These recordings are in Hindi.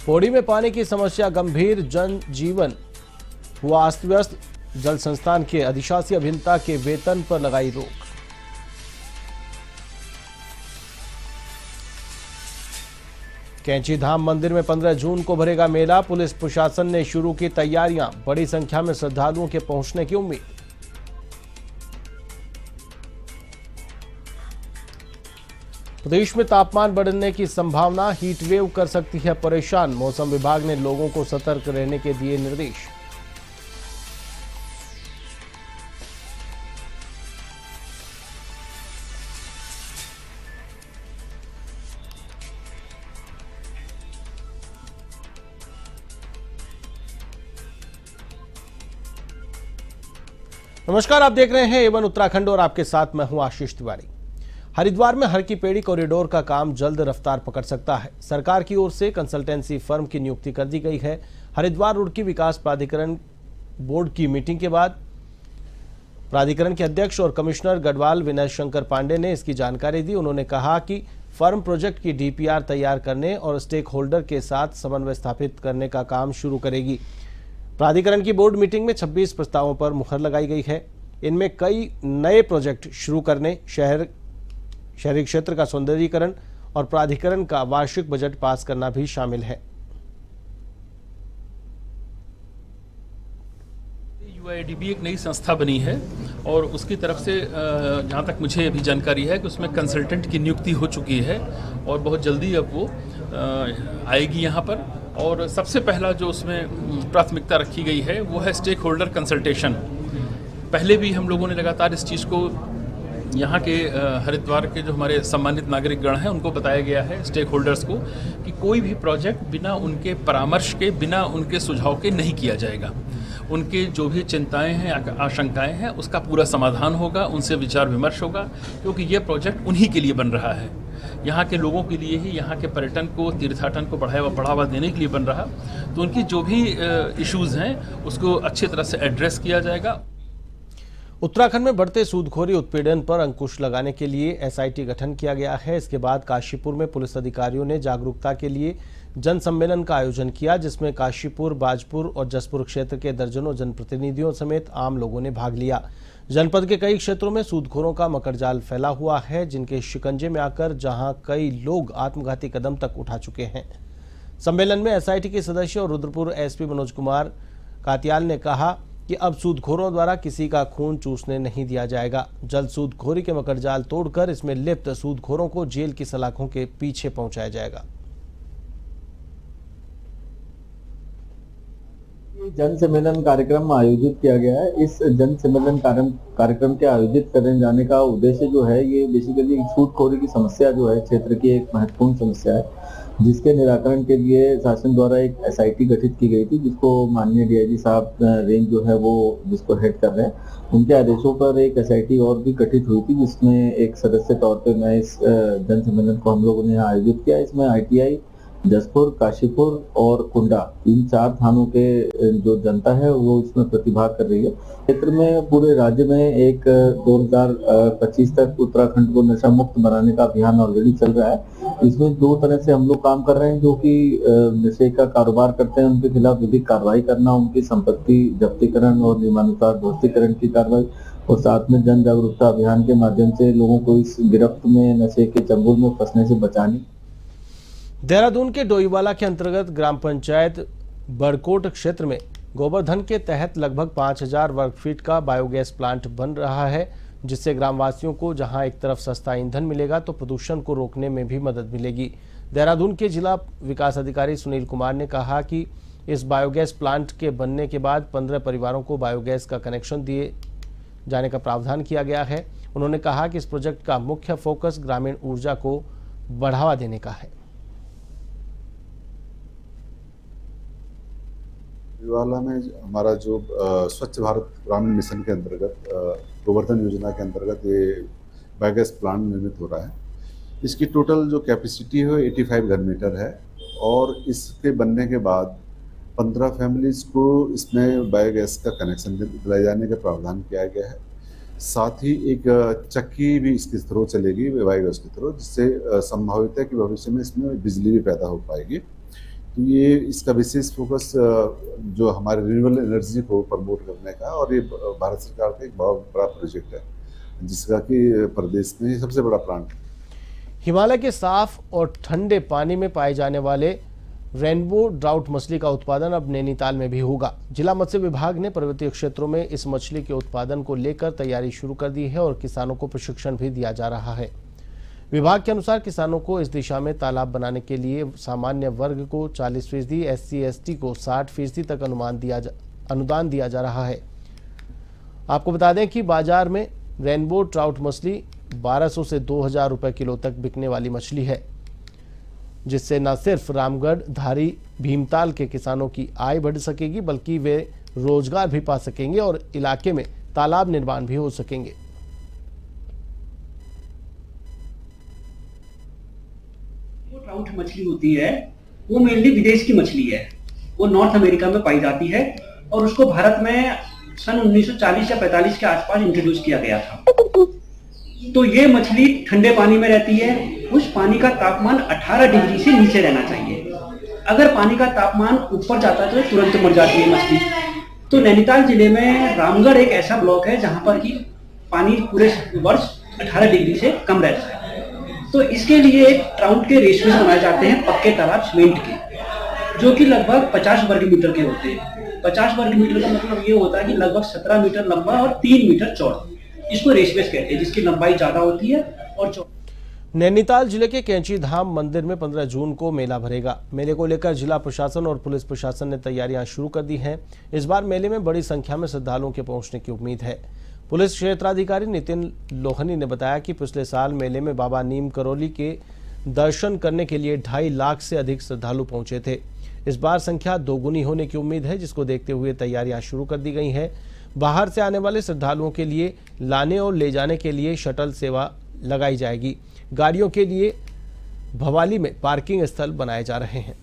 पौड़ी में पानी की समस्या गंभीर, जनजीवन हुआ अस्त व्यस्त। जल संस्थान के अधिशासी अभियंता के वेतन पर लगाई रोक। कैंची धाम मंदिर में 15 जून को भरेगा मेला। पुलिस प्रशासन ने शुरू की तैयारियां। बड़ी संख्या में श्रद्धालुओं के पहुंचने की उम्मीद। प्रदेश में तापमान बढ़ने की संभावना। हीट वेव कर सकती है परेशान। मौसम विभाग ने लोगों को सतर्क रहने के दिए निर्देश। नमस्कार, आप देख रहे हैं एवन उत्तराखंड और आपके साथ मैं हूं आशीष तिवारी। हरिद्वार में हर की पेड़ी कॉरिडोर का काम जल्द रफ्तार पकड़ सकता है। सरकार की ओर से कंसल्टेंसी फर्म की नियुक्ति कर दी गई है। हरिद्वार रुड़की विकास प्राधिकरण बोर्ड की मीटिंग के बाद प्राधिकरण के अध्यक्ष और कमिश्नर गढ़वाल विनय शंकर पांडे ने इसकी जानकारी दी। उन्होंने कहा कि फर्म प्रोजेक्ट की डीपीआर तैयार करने और स्टेक होल्डर के साथ समन्वय स्थापित करने का काम शुरू करेगी। प्राधिकरण की बोर्ड मीटिंग में 26 प्रस्तावों पर मुहर लगाई गई है। इनमें कई नए प्रोजेक्ट शुरू करने, शहरी क्षेत्र का सौंदर्यीकरण और प्राधिकरण का वार्षिक बजट पास करना भी शामिल है। यूआईडीबी एक नई संस्था बनी है और उसकी तरफ से जहाँ तक मुझे अभी जानकारी है कि उसमें कंसल्टेंट की नियुक्ति हो चुकी है और बहुत जल्दी अब वो आएगी यहाँ पर। और सबसे पहला जो उसमें प्राथमिकता रखी गई है वो है स्टेक होल्डर कंसल्टेशन। पहले भी हम लोगों ने लगातार इस चीज़ को यहाँ के हरिद्वार के जो हमारे सम्मानित नागरिक गण हैं उनको बताया गया है, स्टेक होल्डर्स को, कि कोई भी प्रोजेक्ट बिना उनके परामर्श के, बिना उनके सुझाव के नहीं किया जाएगा। उनके जो भी चिंताएं हैं, आशंकाएं हैं, उसका पूरा समाधान होगा, उनसे विचार विमर्श होगा, क्योंकि ये प्रोजेक्ट उन्हीं के लिए बन रहा है, यहाँ के लोगों के लिए ही, यहाँ के पर्यटन को, तीर्थाटन को बढ़ावा देने के लिए बन रहा। तो उनकी जो भी इश्यूज़ हैं उसको अच्छी तरह से एड्रेस किया जाएगा। उत्तराखंड में बढ़ते सूदखोरी उत्पीड़न पर अंकुश लगाने के लिए एसआईटी गठन किया गया है। इसके बाद काशीपुर में पुलिस अधिकारियों ने जागरूकता के लिए जन सम्मेलन का आयोजन किया, जिसमें काशीपुर, बाजपुर और जसपुर क्षेत्र के दर्जनों जनप्रतिनिधियों समेत आम लोगों ने भाग लिया। जनपद के कई क्षेत्रों में सूदखोरों का मकड़जाल फैला हुआ है, जिनके शिकंजे में आकर जहां कई लोग आत्मघाती कदम तक उठा चुके हैं। सम्मेलन में एसआईटी के सदस्य और रुद्रपुर एसपी मनोज कुमार कातियाल ने कहा कि अब सूदखोरों द्वारा किसी का खून चूसने नहीं दिया जाएगा। जल्द सूदखोरी के मकड़जाल तोड़कर इसमें लिप्त सूदखोरों को जेल की सलाखों के पीछे पहुंचाया जाएगा। जन सम्मेलन कार्यक्रम आयोजित किया गया है। इस जन सम्मेलन कार्यक्रम के आयोजित करने जाने का उद्देश्य जो है, ये बेसिकली सूदखोरी की समस्या जो है क्षेत्र की एक महत्वपूर्ण समस्या है, जिसके निराकरण के लिए शासन द्वारा एक एसआईटी गठित की गई थी, जिसको माननीय डीआईजी साहब रेंज जो है वो जिसको हेड कर रहे हैं, उनके आदेशों पर एक एसआईटी और भी गठित हुई थी, जिसमें एक सदस्य तौर पे मैं इस जन सम्मेलन को हम लोगों ने यहाँ आयोजित किया। इसमें आईटीआई, जसपुर, काशीपुर और कुंडा, इन 4 थानों के जो जनता है वो इसमें प्रतिभाग कर रही है। क्षेत्र में पूरे राज्य में एक 2025 तक उत्तराखंड को नशा मुक्त बनाने का अभियान ऑलरेडी चल रहा है। इसमें 2 तरह से हम लोग काम कर रहे हैं। जो कि नशे का कारोबार करते हैं उनके खिलाफ विधिक कार्रवाई करना, उनकी संपत्ति जब्तीकरण और नियमानुसार ध्वस्तीकरण की कार्रवाई, और साथ में जन जागरूकता अभियान के माध्यम से लोगों को इस गिरफ्त में, नशे के चंगुल में फंसने से बचाने। देहरादून के डोईवाला के अंतर्गत ग्राम पंचायत बड़कोट क्षेत्र में गोवर्धन के तहत लगभग 5000 वर्ग फीट का बायोगैस प्लांट बन रहा है, जिससे ग्रामवासियों को जहां एक तरफ सस्ता ईंधन मिलेगा तो प्रदूषण को रोकने में भी मदद मिलेगी। देहरादून के जिला विकास अधिकारी सुनील कुमार ने कहा कि इस बायोगैस प्लांट के बनने के बाद 15 परिवारों को बायोगैस का कनेक्शन दिए जाने का प्रावधान किया गया है। उन्होंने कहा कि इस प्रोजेक्ट का मुख्य फोकस ग्रामीण ऊर्जा को बढ़ावा देने का है। डोईवाला में हमारा जो स्वच्छ भारत ग्रामीण मिशन के अंतर्गत गोवर्धन योजना के अंतर्गत ये बायोगैस प्लांट निर्मित हो रहा है। इसकी टोटल जो कैपेसिटी है 85 घन मीटर है और इसके बनने के बाद 15 फैमिलीज को इसमें बायोगैस का कनेक्शन दिलाए जाने का प्रावधान किया गया है। साथ ही एक चक्की भी इसके थ्रू चलेगी बायोगैस के थ्रू, जिससे संभावित है कि भविष्य में इसमें बिजली भी पैदा हो पाएगी। तो ये इसका विशेष फोकस जो हमारे रिन्यूएबल एनर्जी को प्रमोट करने का, और ये भारत सरकार का एक बहुत बड़ा प्रोजेक्ट है जिसका कि प्रदेश में सबसे बड़ा प्लांट है। हिमालय के साफ और ठंडे पानी में पाए जाने वाले रेनबो ट्राउट मछली का उत्पादन अब नैनीताल में भी होगा। जिला मत्स्य विभाग ने पर्वतीय क्षेत्रों में इस मछली के उत्पादन को लेकर तैयारी शुरू कर दी है और किसानों को प्रशिक्षण भी दिया जा रहा है। विभाग के अनुसार किसानों को इस दिशा में तालाब बनाने के लिए सामान्य वर्ग को 40%, SC/ST को 60% तक अनुदान दिया जा रहा है। आपको बता दें कि बाजार में रेनबो ट्राउट मछली 1200 से 2000 रुपए किलो तक बिकने वाली मछली है, जिससे न सिर्फ रामगढ़, धारी, भीमताल के किसानों की आय बढ़ सकेगी बल्कि वे रोजगार भी पा सकेंगे और इलाके में तालाब निर्माण भी हो सकेंगे। जो ट्राउट मछली होती है वो मेनली विदेश की मछली है, वो नॉर्थ अमेरिका में पाई जाती है और उसको भारत में सन 1940 या 45 के आसपास इंट्रोड्यूस किया गया था। तो ये मछली ठंडे पानी में रहती है, उस पानी का तापमान 18 डिग्री से नीचे रहना चाहिए। अगर पानी का तापमान ऊपर जाता है तो तुरंत मर जाती है मछली। तो नैनीताल जिले में रामगढ़ एक ऐसा ब्लॉक है जहां पर कि पानी पूरे वर्ष 18 डिग्री से कम रहता है। तो इसके लिए एक ट्राउट के रेशमेस बनाए जाते हैं पक्के तालाब सीमेंट के, जो कि लगभग 50 वर्ग मीटर के होते हैं। 50 वर्ग मीटर का मतलब ये होता है कि लगभग 17 मीटर लंबा और 3 मीटर चौड़ा। इसको रेशमेस कहते हैं, जिसकी लंबाई ज्यादा होती है और नैनीताल जिले के कैंची धाम मंदिर में 15 जून को मेला भरेगा। मेले को लेकर जिला प्रशासन और पुलिस प्रशासन ने तैयारियां शुरू कर दी हैं। इस बार मेले में बड़ी संख्या में श्रद्धालुओं के पहुंचने की उम्मीद है। पुलिस क्षेत्राधिकारी नितिन लोहनी ने बताया कि पिछले साल मेले में बाबा नीम करौली के दर्शन करने के लिए 2.5 लाख से अधिक श्रद्धालु पहुंचे थे। इस बार संख्या दोगुनी होने की उम्मीद है, जिसको देखते हुए तैयारियां शुरू कर दी गई हैं। बाहर से आने वाले श्रद्धालुओं के लिए लाने और ले जाने के लिए शटल सेवा लगाई जाएगी। गाड़ियों के लिए भवाली में पार्किंग स्थल बनाए जा रहे हैं।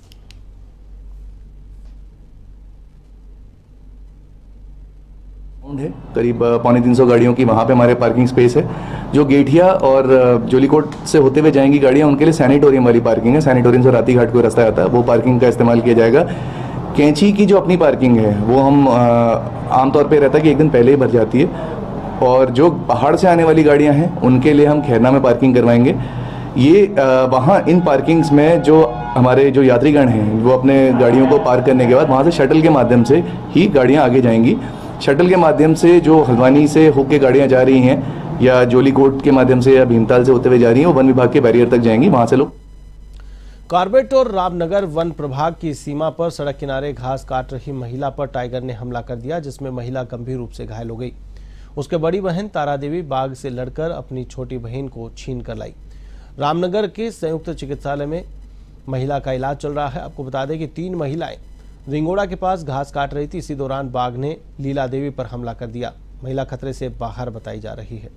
करीब 350 गाड़ियों की वहाँ पे हमारे पार्किंग स्पेस है। जो गेठिया और जोलीकोट से होते हुए जाएंगी गाड़ियाँ, उनके लिए सैनिटोरियम वाली पार्किंग है। सैनिटोरियम से राती घाट को रास्ता आता है, वो पार्किंग का इस्तेमाल किया जाएगा। कैंची की जो अपनी पार्किंग है वो हम आमतौर पे रहता है कि एक दिन पहले ही भर जाती है, और जो पहाड़ से आने वाली गाड़ियाँ हैं उनके लिए हम खैरना में पार्किंग करवाएंगे। ये वहाँ इन पार्किंग्स में जो हमारे जो यात्रीगण हैं वो अपने गाड़ियों को पार्क करने के बाद वहाँ से शटल के माध्यम से ही गाड़ियाँ आगे जाएंगी। शटल के माध्यम से जो हल्द्वानी से होके गाड़ियाँ जा रही हैं या जोलीकोट के माध्यम से या भीमताल से होते हुए जा रही हैं, वो वन विभाग के बैरियर तक जाएंगी। वहाँ से लोग कॉर्बेट और रामनगर वन प्रभाग की सीमा पर सड़क किनारे घास काट रही महिला पर टाइगर ने हमला कर दिया, जिसमें महिला गंभीर रूप से घायल हो गई। उसके बड़ी बहन तारा देवी बाघ से लड़कर अपनी छोटी बहन को छीन कर लाई। रामनगर के संयुक्त चिकित्सालय में महिला का इलाज चल रहा है। आपको बता दें कि 3 महिलाएं रिंगोड़ा के पास घास काट रही थी। इसी दौरान बाघ ने लीला देवी पर हमला कर दिया। महिला खतरे से बाहर बताई जा रही है।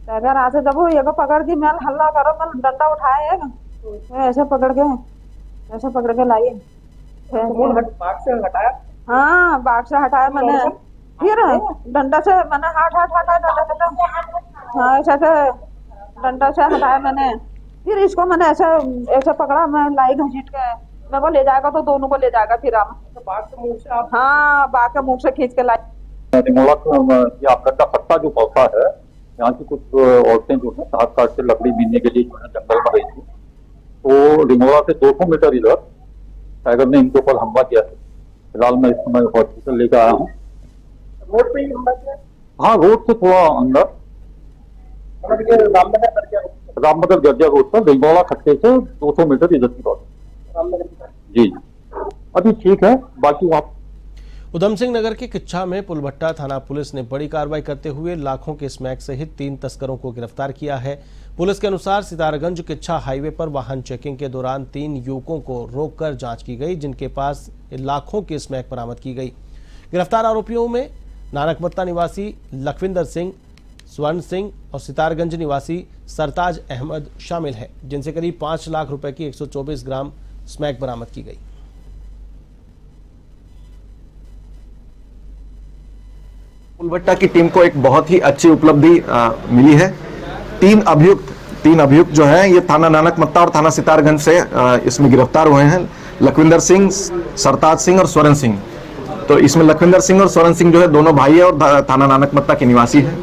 टाइगर आते जब वो ये पकड़ दी, मैं हल्ला करो, मैं डंडा उठाए ऐसे पकड़ के लाई। बाघ से हटाया? हाँ, बाघ से हटाया मैंने। फिर डंडा से मैंने ऐसे डंडा से हटाया मैंने। फिर इसको मैंने ऐसे पकड़ा, मैं लाई घसीट के। मेरे को ले जाएगा तो दोनों को ले जाएगा। फिर हम बाघ के मुंह से, हाँ, बाघ के मुंह से खींच के लाई। आपका पत्ता जो पौधा है, यहाँ की कुछ औरतें जो है घास काट से लकड़ी बीनने के लिए जो है जंगल में गई थी, तो रिंगोड़ा से 200 मीटर इधर टाइगर ने इनके ऊपर हमला किया है। फिलहाल मैं इस समय हॉस्पिटल लेकर आया हूँ। रोड पे ही हमला किया? हाँ, रोड से थोड़ा अंदर, रामनगर गर्जिया रोड पर रिंगोड़ा खट्टे से 200 मीटर इधर की बात। जी, अभी ठीक है। बाकी वहाँ उधम सिंह नगर के किच्छा में पुलभट्टा थाना पुलिस ने बड़ी कार्रवाई करते हुए लाखों के स्मैक सहित 3 तस्करों को गिरफ्तार किया है। पुलिस के अनुसार सितारगंज किच्छा हाईवे पर वाहन चेकिंग के दौरान 3 युवकों को रोककर जांच की गई, जिनके पास लाखों के स्मैक बरामद की गई। गिरफ्तार आरोपियों में नानकमत्ता निवासी लखविंदर सिंह, स्वर्ण सिंह और सितारगंज निवासी सरताज अहमद शामिल हैं, जिनसे करीब 5 लाख रुपए की 124 ग्राम स्मैक बरामद की गई। पुलभट्टा की टीम को एक बहुत ही अच्छी उपलब्धि मिली है। तीन अभियुक्त जो हैं ये थाना नानकमत्ता और थाना सितारगंज से इसमें गिरफ्तार हुए हैं। लखविंदर सिंह, सरताज सिंह और स्वरण सिंह। तो इसमें लखविंदर सिंह और स्वरण सिंह जो है दोनों भाई है और थाना नानकमत्ता के निवासी हैं।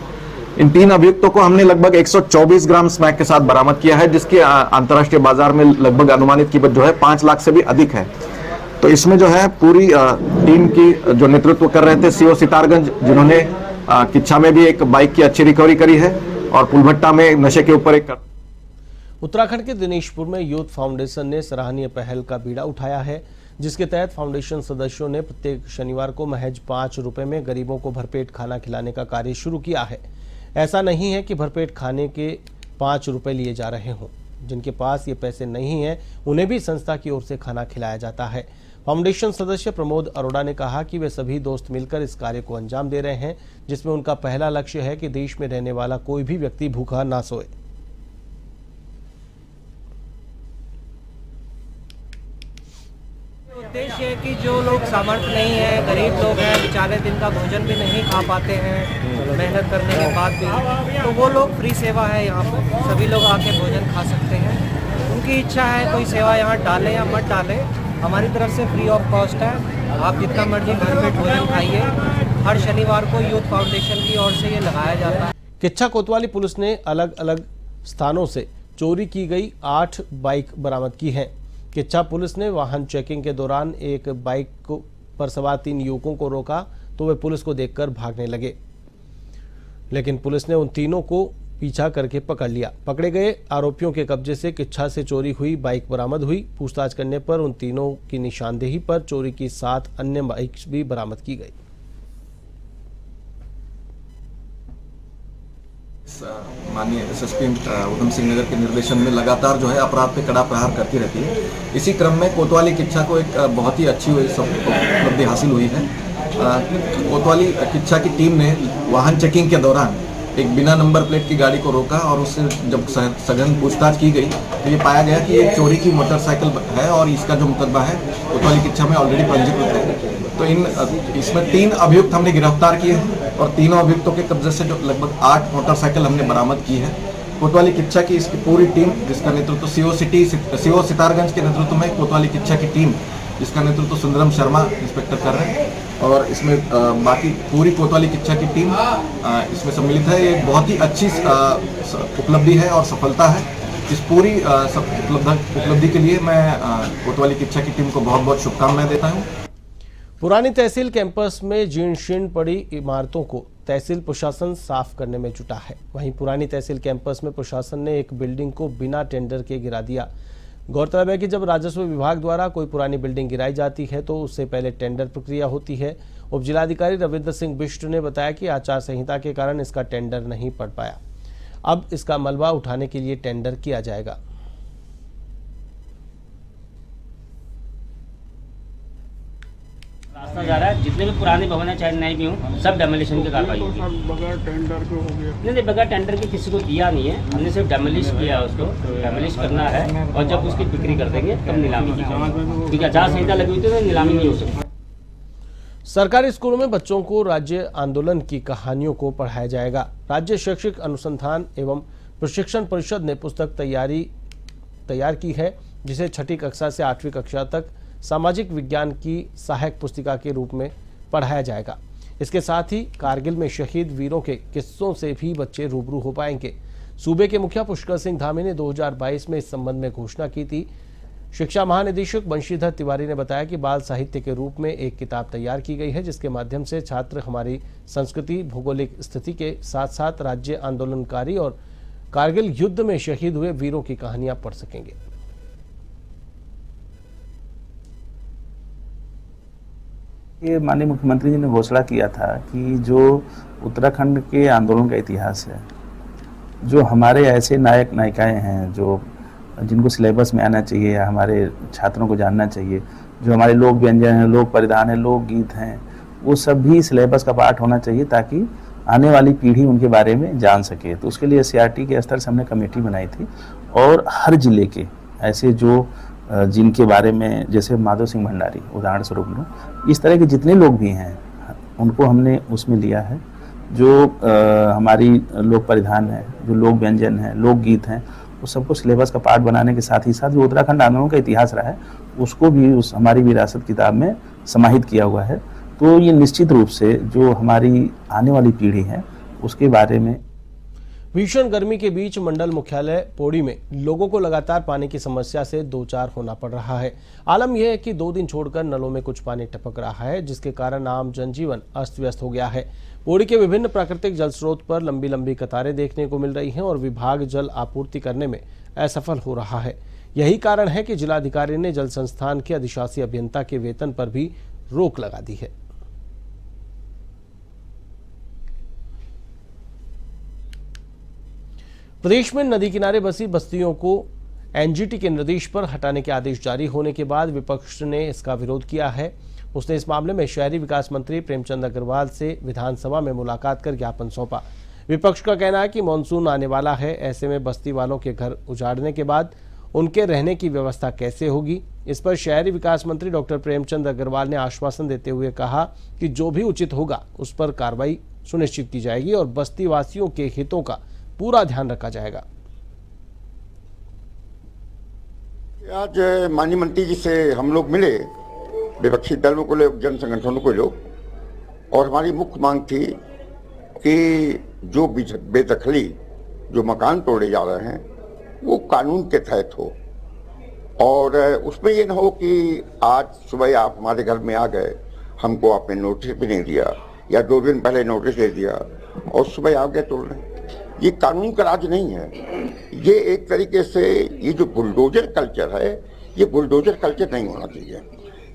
इन 3 अभियुक्तों को हमने लगभग 124 ग्राम स्मैक के साथ बरामद किया है, जिसकी अंतर्राष्ट्रीय बाजार में लगभग अनुमानित कीमत जो है 5 लाख से भी अधिक है। तो इसमें जो है पूरी टीम की जो नेतृत्व कर रहे थे सीओ सितारगंज, जिन्होंने किच्छा में भी एक बाइक की अच्छी रिकवरी करी है और पुलभट्टा में नशे के ऊपर एक। उत्तराखंड के दिनेशपुर में यूथ फाउंडेशन ने सराहनीय पहल का बीड़ा उठाया है, जिसके तहत फाउंडेशन सदस्यों ने प्रत्येक शनिवार को महज 5 रुपए में गरीबों को भरपेट खाना खिलाने का कार्य शुरू किया है। ऐसा नहीं है कि भरपेट खाने के 5 रुपए लिए जा रहे हों। जिनके पास ये पैसे नहीं हैं, उन्हें भी संस्था की ओर से खाना खिलाया जाता है। फाउंडेशन सदस्य प्रमोद अरोड़ा ने कहा कि वे सभी दोस्त मिलकर इस कार्य को अंजाम दे रहे हैं, जिसमें उनका पहला लक्ष्य है कि देश में रहने वाला कोई भी व्यक्ति भूखा ना सोए। उद्देश्य है कि जो लोग सामर्थ्य नहीं है, गरीब लोग हैं, बेचारे दिन का भोजन भी नहीं खा पाते हैं मेहनत करने के बाद भी, तो वो लोग फ्री सेवा है यहाँ पर, सभी लोग आके भोजन खा सकते हैं। उनकी इच्छा है कोई सेवा यहाँ डालें या मत डालें, हमारी तरफ से फ्री ऑफ कॉस्ट है। आप जितना मर्जी भरपेट भोजन खाइए। हर शनिवार को यूथ फाउंडेशन की ओर से ये लगाया जाता है। किच्छा कोतवाली पुलिस ने अलग अलग स्थानों से चोरी की गई 8 बाइक बरामद की हैं। किच्छा पुलिस ने वाहन चेकिंग के दौरान एक बाइक पर सवार 3 युवकों को रोका तो वे पुलिस को देखकर भागने लगे, लेकिन पुलिस ने उन तीनों को पीछा करके पकड़ लिया। पकड़े गए आरोपियों के कब्जे से किच्छा से चोरी हुई बाइक बरामद हुई। पूछताछ करने पर उन तीनों की निशानदेही पर चोरी की 7 अन्य बाइक्स भी बरामद की गई। माननीय एसएसपी उधम सिंह नगर के निर्देशन में लगातार जो है अपराध पे कड़ा प्रहार करती रहती है। इसी क्रम में कोतवाली किच्छा को एक बहुत ही अच्छी उपलब्धि हासिल हुई है। कोतवाली किच्छा की टीम ने वाहन चेकिंग के दौरान एक बिना नंबर प्लेट की गाड़ी को रोका और उससे जब सघन पूछताछ की गई तो ये पाया गया कि ये चोरी की मोटरसाइकिल है और इसका जो मुकदमा है कोतवाली किच्छा में ऑलरेडी पंजीकृत है। तो इसमें 3 अभियुक्त हमने गिरफ्तार किए हैं और तीनों अभियुक्तों के कब्जे से जो लगभग 8 मोटरसाइकिल हमने बरामद की है। कोतवाली किच्छा की इसकी पूरी टीम, जिसका नेतृत्व सीओ सितारगंज के नेतृत्व में कोतवाली किच्छा की टीम, जिसका नेतृत्व सुंदरम शर्मा इंस्पेक्टर कर रहे हैं, और इसमें बाकी पूरी कोतवाली किच्छा की टीम इसमें सम्मिलित है। ये बहुत ही अच्छी उपलब्धि है और सफलता है। इस पूरी उपलब्धि के लिए मैं कोतवाली किच्छा की टीम को बहुत बहुत शुभकामनाएं देता हूँ। पुरानी तहसील कैंपस में जीर्ण शीर्ण पड़ी इमारतों को तहसील प्रशासन साफ करने में जुटा है। वहीं पुरानी तहसील कैंपस में प्रशासन ने एक बिल्डिंग को बिना टेंडर के गिरा दिया। गौरतलब है कि जब राजस्व विभाग द्वारा कोई पुरानी बिल्डिंग गिराई जाती है तो उससे पहले टेंडर प्रक्रिया होती है। उप जिलाधिकारी रविंद्र सिंह बिष्ट ने बताया कि आचार संहिता के कारण इसका टेंडर नहीं पड़ पाया। अब इसका मलबा उठाने के लिए टेंडर किया जाएगा। रास्ता जा रहा है, जितने भी पुराने भवन है चाहे नए भी हों, सब डेमोलिशन की कार्रवाई होगी। बगैर टेंडर के हो गया? नहीं, बगैर टेंडर के किसी को दिया नहीं है, हमने सिर्फ डेमोलिश किया, उसको डेमोलिश करना है और जब उसकी बिक्री कर देंगे तब नीलामी की जाएगी, क्योंकि आचार संहिता लगी हुई तो नीलामी नहीं हो सकती। सरकारी स्कूलों में बच्चों को राज्य आंदोलन की कहानियों को पढ़ाया जाएगा। राज्य शैक्षिक अनुसंधान एवं प्रशिक्षण परिषद ने पुस्तक तैयार की है, जिसे 6ठी कक्षा से 8वीं कक्षा तक सामाजिक विज्ञान की सहायक पुस्तिका के रूप में पढ़ाया जाएगा। इसके साथ ही कारगिल में शहीद वीरों के किस्सों से भी बच्चे रूबरू हो पाएंगे। सूबे के मुखिया पुष्कर सिंह धामी ने 2022 में इस संबंध में घोषणा की थी। शिक्षा महानिदेशक बंशीधर तिवारी ने बताया कि बाल साहित्य के रूप में एक किताब तैयार की गई है, जिसके माध्यम से छात्र हमारी संस्कृति, भौगोलिक स्थिति के साथ साथ राज्य आंदोलनकारी और कारगिल युद्ध में शहीद हुए वीरों की कहानियां पढ़ सकेंगे। ये माननीय मुख्यमंत्री जी ने घोषणा किया था कि जो उत्तराखंड के आंदोलन का इतिहास है, जो हमारे ऐसे नायक नायिकाएं हैं जो जिनको सिलेबस में आना चाहिए या हमारे छात्रों को जानना चाहिए, जो हमारे लोक व्यंजन हैं, लोक परिधान है, लोक गीत हैं, वो सब भी सिलेबस का पार्ट होना चाहिए ताकि आने वाली पीढ़ी उनके बारे में जान सके। तो उसके लिए सीआरटी के स्तर से हमने कमेटी बनाई थी और हर जिले के ऐसे जो जिनके बारे में, जैसे माधव सिंह भंडारी उदाहरण स्वरूप लो, इस तरह के जितने लोग भी हैं उनको हमने उसमें लिया है जो हमारी लोक परिधान है, जो लोक व्यंजन है, लोकगीत हैं, वो सबको सिलेबस का पार्ट बनाने के साथ ही साथ जो उत्तराखंड आंदोलन का इतिहास रहा है उसको भी उस हमारी विरासत किताब में समाहित किया हुआ है। तो ये निश्चित रूप से जो हमारी आने वाली पीढ़ी है उसके बारे में। भीषण गर्मी के बीच मंडल मुख्यालय पौड़ी में लोगों को लगातार पानी की समस्या से दो चार होना पड़ रहा है। आलम यह है कि 2 दिन छोड़कर नलों में कुछ पानी टपक रहा है, जिसके कारण आम जनजीवन अस्त व्यस्त हो गया है। पौड़ी के विभिन्न प्राकृतिक जल स्रोत पर लंबी लंबी कतारें देखने को मिल रही हैं और विभाग जल आपूर्ति करने में असफल हो रहा है। यही कारण है कि जिलाधिकारी ने जल संस्थान के अधिशासी अभियंता के वेतन पर भी रोक लगा दी है। प्रदेश में नदी किनारे बसी बस्तियों को एनजीटी के निर्देश पर हटाने के आदेश जारी होने के बाद विपक्ष ने इसका विरोध किया है। उसने इस मामले में शहरी विकास मंत्री प्रेमचंद अग्रवाल से विधानसभा में मुलाकात कर ज्ञापन सौंपा। विपक्ष का कहना है कि मानसून आने वाला है, ऐसे में बस्ती वालों के घर उजाड़ने के बाद उनके रहने की व्यवस्था कैसे होगी। इस पर शहरी विकास मंत्री डॉक्टर प्रेमचंद अग्रवाल ने आश्वासन देते हुए कहा कि जो भी उचित होगा उस पर कार्रवाई सुनिश्चित की जाएगी और बस्ती वासियों के हितों का पूरा ध्यान रखा जाएगा। आज माननीय मंत्री जी से हम लोग मिले, विपक्षी दलों को लोग, जन संगठनों को लोग, और हमारी मुख्य मांग थी कि जो बेदखली जो मकान तोड़े जा रहे हैं वो कानून के तहत हो और उसमें ये ना हो कि आज सुबह आप हमारे घर में आ गए, हमको आपने नोटिस भी नहीं दिया या 2 दिन पहले नोटिस दे दिया और सुबह आ गए तोड़ने। ये कानून का राज नहीं है। ये एक तरीके से ये जो बुलडोजर कल्चर है, ये बुलडोजर कल्चर नहीं होना चाहिए,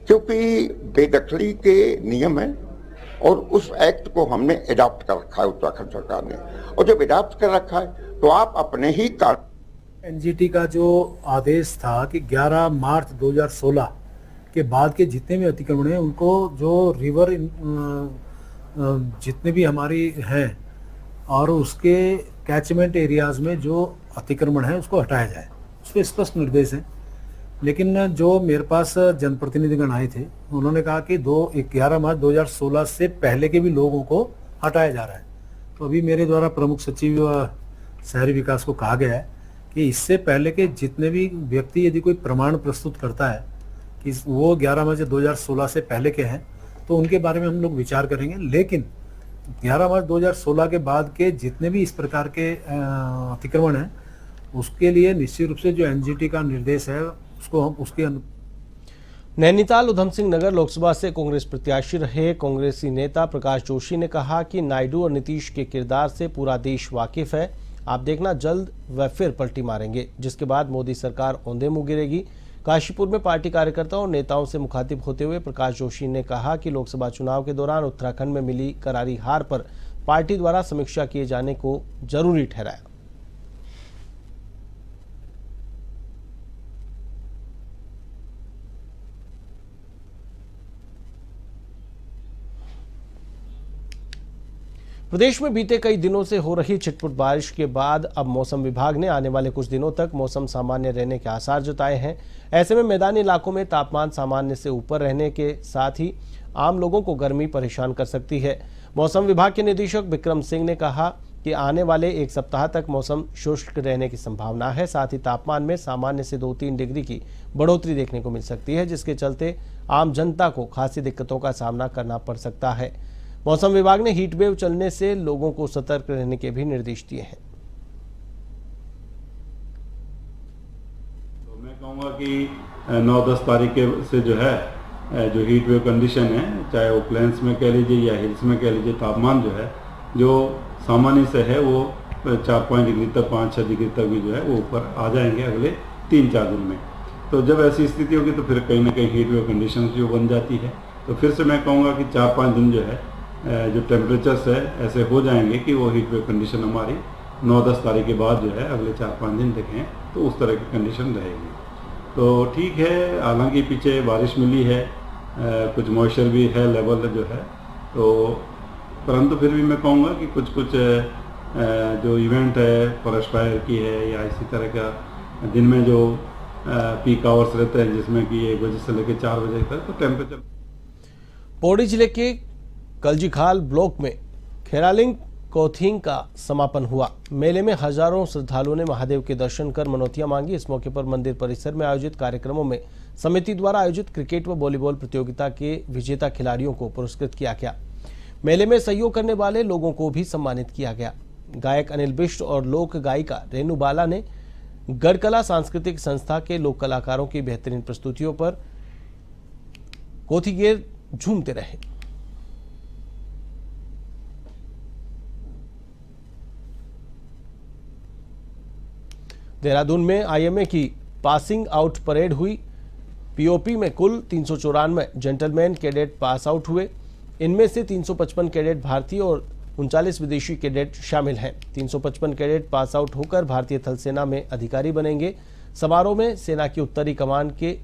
क्योंकि बेदखली के नियम है और उस एक्ट को हमने अडॉप्ट कर रखा है उत्तराखंड सरकार ने, और जब अडॉप्ट कर रखा है तो आप अपने ही एनजीटी का जो आदेश था कि 11 मार्च 2016 के बाद के जितने भी अतिक्रमण हैं उनको जो रिवर जितने भी हमारी हैं और उसके कैचमेंट एरियाज में जो अतिक्रमण है उसको हटाया जाए, उस पर स्पष्ट निर्देश है। लेकिन जो मेरे पास जनप्रतिनिधिगण आए थे उन्होंने कहा कि 11 मार्च 2016 से पहले के भी लोगों को हटाया जा रहा है। तो अभी मेरे द्वारा प्रमुख सचिव शहरी विकास को कहा गया है कि इससे पहले के जितने भी व्यक्ति यदि कोई प्रमाण प्रस्तुत करता है कि वो 11 मार्च 2016 से पहले के हैं तो उनके बारे में हम लोग विचार करेंगे। लेकिन 11 मार्च 2016 के बाद के जितने भी इस प्रकार के अतिक्रमण हैं उसके लिए निश्चित रूप से जो एनजीटी का निर्देश है उसको हम उसके नैनीताल उधम सिंह नगर लोकसभा से कांग्रेस प्रत्याशी रहे कांग्रेसी नेता प्रकाश जोशी ने कहा कि नायडू और नीतीश के किरदार से पूरा देश वाकिफ है। आप देखना जल्द वह फिर पलटी मारेंगे, जिसके बाद मोदी सरकार औंधे मुंह गिरेगी। काशीपुर में पार्टी कार्यकर्ताओं और नेताओं से मुखातिब होते हुए प्रकाश जोशी ने कहा कि लोकसभा चुनाव के दौरान उत्तराखंड में मिली करारी हार पर पार्टी द्वारा समीक्षा किए जाने को जरूरी ठहराया। प्रदेश में बीते कई दिनों से हो रही छिटपुट बारिश के बाद अब मौसम विभाग ने आने वाले कुछ दिनों तक मौसम सामान्य रहने के आसार जताए हैं। ऐसे में मैदानी इलाकों में तापमान सामान्य से ऊपर रहने के साथ ही आम लोगों को गर्मी परेशान कर सकती है। मौसम विभाग के निदेशक विक्रम सिंह ने कहा कि आने वाले 1 सप्ताह तक मौसम शुष्क रहने की संभावना है। साथ ही तापमान में सामान्य से 2-3 डिग्री की बढ़ोतरी देखने को मिल सकती है, जिसके चलते आम जनता को खासी दिक्कतों का सामना करना पड़ सकता है। मौसम विभाग ने हीट वेव चलने से लोगों को सतर्क रहने के भी निर्देश दिए हैं। तो मैं कहूँगा कि 9-10 तारीख से जो है जो हीट वेव कंडीशन है, चाहे वो प्लेन्स में कह लीजिए या हिल्स में कह लीजिए, तापमान जो है जो सामान्य से है वो 4-5 डिग्री तक 5-6 डिग्री तक भी जो है वो ऊपर आ जाएंगे अगले 3-4 दिन में। तो जब ऐसी स्थिति होगी तो फिर कहीं ना कहीं हीट वेव कंडीशन जो बन जाती है, तो फिर से मैं कहूँगा कि 4-5 दिन जो है जो टेम्परेचर्स है ऐसे हो जाएंगे कि वो हीट वेव कंडीशन हमारी 9-10 तारीख के बाद जो है अगले 4-5 दिन देखें तो उस तरह की कंडीशन रहेगी। तो ठीक है, हालांकि पीछे बारिश मिली है, कुछ मॉइस्चर भी है लेवल जो है, तो परंतु फिर भी मैं कहूँगा कि कुछ जो इवेंट है फॉरेस्ट फायर की है या इसी तरह का दिन में जो पीक आवर्स रहते हैं जिसमें कि 1 बजे से लेकर 4 बजे तक, तो टेम्परेचर। पौड़ी जिले के कलजीखाल ब्लॉक में खेरालिंग कोथिंग का समापन हुआ। मेले में हजारों श्रद्धालुओं ने महादेव के दर्शन कर मनौतियां मांगी। इस मौके पर मंदिर परिसर में आयोजित कार्यक्रमों में समिति द्वारा आयोजित क्रिकेट व वॉलीबॉल प्रतियोगिता के विजेता खिलाड़ियों को पुरस्कृत किया गया। मेले में सहयोग करने वाले लोगों को भी सम्मानित किया गया। गायक अनिल बिष्ट और लोक गायिका रेणु बाला ने गढ़कला सांस्कृतिक संस्था के लोक कलाकारों की बेहतरीन प्रस्तुतियों पर कोथिगेर झूमते रहे। देहरादून में आईएमए की पासिंग आउट परेड हुई। पीओपी में कुल 394 जेंटलमैन कैडेट पास आउट हुए। इनमें से 355 कैडेट भारतीय और 39 विदेशी कैडेट शामिल हैं। 355 कैडेट पास आउट होकर भारतीय थल सेना में अधिकारी बनेंगे। समारोह में सेना की उत्तरी कमान के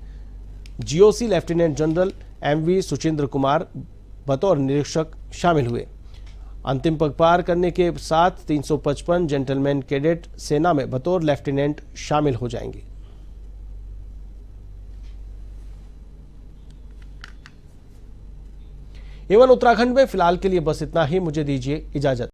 GOC lieutenant general MV Suchindra Kumar बतौर निरीक्षक शामिल हुए। अंतिम पग पार करने के साथ 355 जेंटलमैन कैडेट सेना में बतौर लेफ्टिनेंट शामिल हो जाएंगे। एवं उत्तराखंड में फिलहाल के लिए बस इतना ही। मुझे दीजिए इजाजत।